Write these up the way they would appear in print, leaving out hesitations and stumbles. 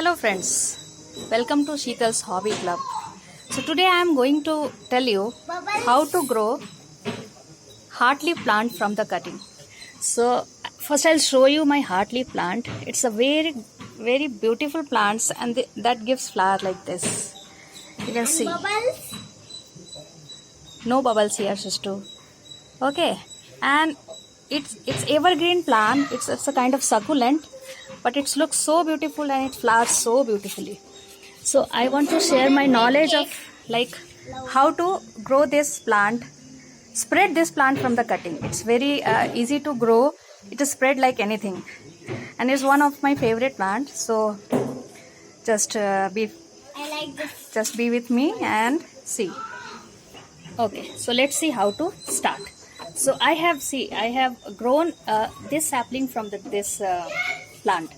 Hello friends, welcome to Sheetal's Hobby Club. So today I am going to tell you how to grow heartleaf plant from the cutting. So first I'll show you my heartleaf plant. It's a very beautiful plants and that gives flower like this. You can see. Bubbles? No bubbles here, Sistu. Okay, and it's evergreen plant. It's a kind of succulent, but it looks so beautiful and it flowers so beautifully. So I want to share my knowledge of like how to grow this plant, spread this plant from the cutting. It's very easy to grow. It is spread like anything, and is one of my favorite plants. So just be I like this. just be with me and see. Okay, so let's see how to start. So I have grown this sapling from this plant.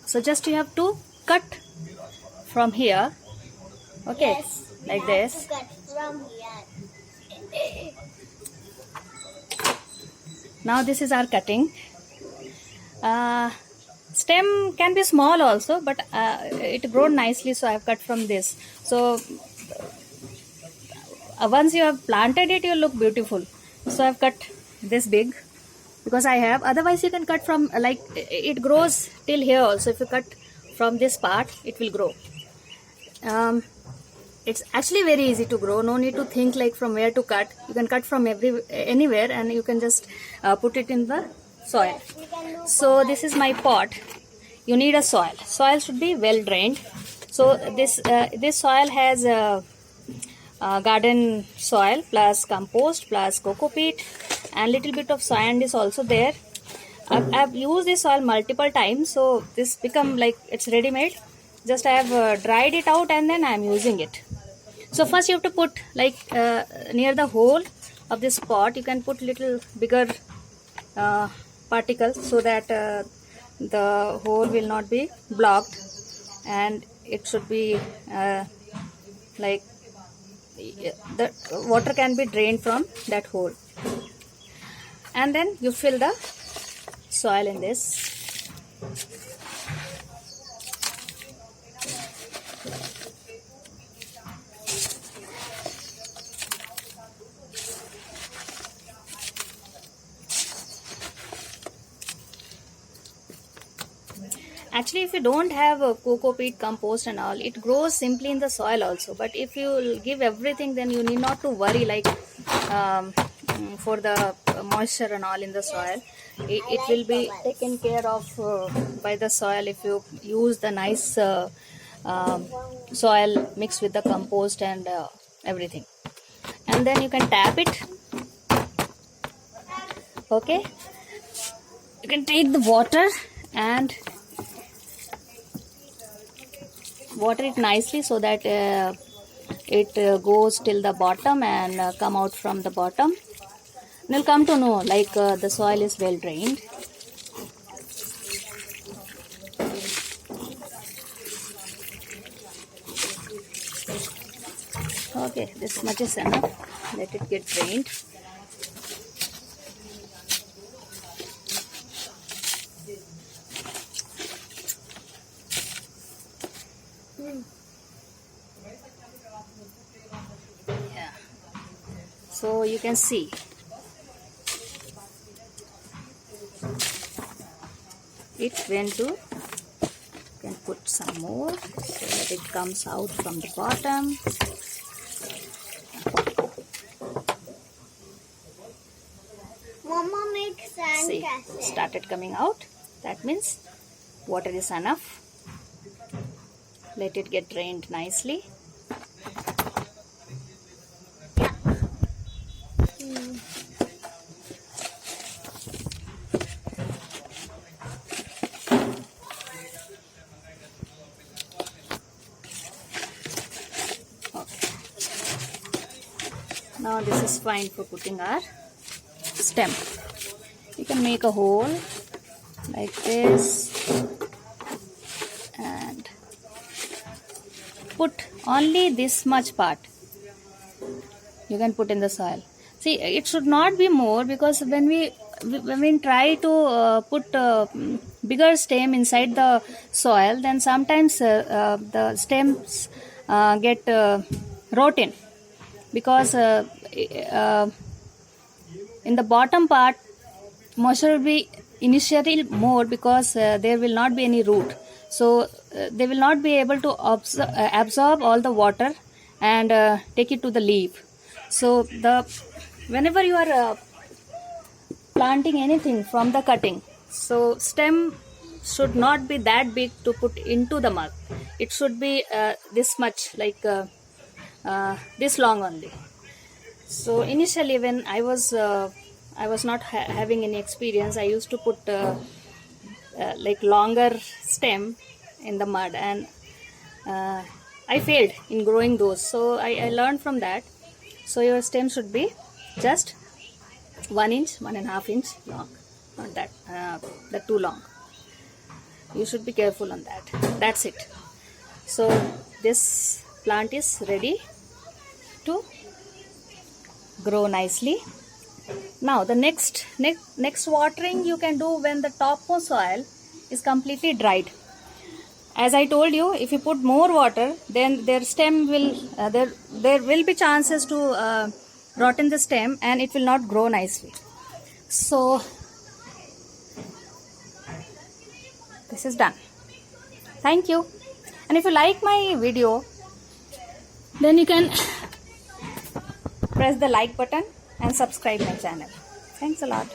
So just you have to cut from here. Okay, Yes, like I have this. to cut from here. Now this is our cutting. Stem can be small also, but it grown nicely, so I have cut from this. So once you have planted it, you look beautiful. So I've cut this big because I have. Otherwise, you can cut from like it grows till here also. If you cut from this part, it will grow. It's actually very easy to grow. No need to think like from where to cut. You can cut from anywhere, and you can just put it in the soil. We can do So this is my pot. You need a soil. Soil should be well drained. So this soil has garden soil plus compost plus coco peat and little bit of sand is also there. I've used this soil multiple times, so this become like it's ready made. Just I have dried it out and then I am using it. So first you have to put like near the hole of this pot you can put little bigger particles so that the hole will not be blocked, and it should be like the water can be drained from that hole, and then you fill the soil in this. Actually, if you don't have a coco peat, compost and all, it grows simply in the soil also. But if you give everything, then you need not to worry like for the moisture and all in the soil. It will be taken care of by the soil if you use the nice soil mixed with the compost and everything. And then you can tap it. Okay. You can take the water and water it nicely so that it goes till the bottom and come out from the bottom. And you'll come to know like the soil is well drained. Okay, this much is enough. Let it get drained. Yeah. So you can see it went to, you can put some more so that it comes out from the bottom. Mama makes sand See, castle. started coming out. That means water is enough. Let it get drained nicely. Now this is fine for putting our stem. You can make a hole like this and put only this much part. You can put in the soil. See, it should not be more because when we when we try to put bigger stem inside the soil, then sometimes the stems get rotten, because in the bottom part moisture will be initially more, because there will not be any root, so they will not be able to absorb all the water and take it to the leaf. So whenever you are planting anything from the cutting, so stem should not be that big to put into the mug. It should be this much, like this long only. So initially when I was not having any experience, I used to put like longer stem in the mud, and I failed in growing those. So I learned from that. So your stem should be just 1 inch, 1.5 inch long, not that too long. You should be careful on that. That's it. So this plant is ready to grow nicely. Now the next watering you can do when the topmost soil is completely dried. As I told you, if you put more water, then their stem will there will be chances to rotten the stem, and it will not grow nicely. So this is done. Thank you. And if you like my video, then you can press the like button and subscribe my channel. Thanks a lot.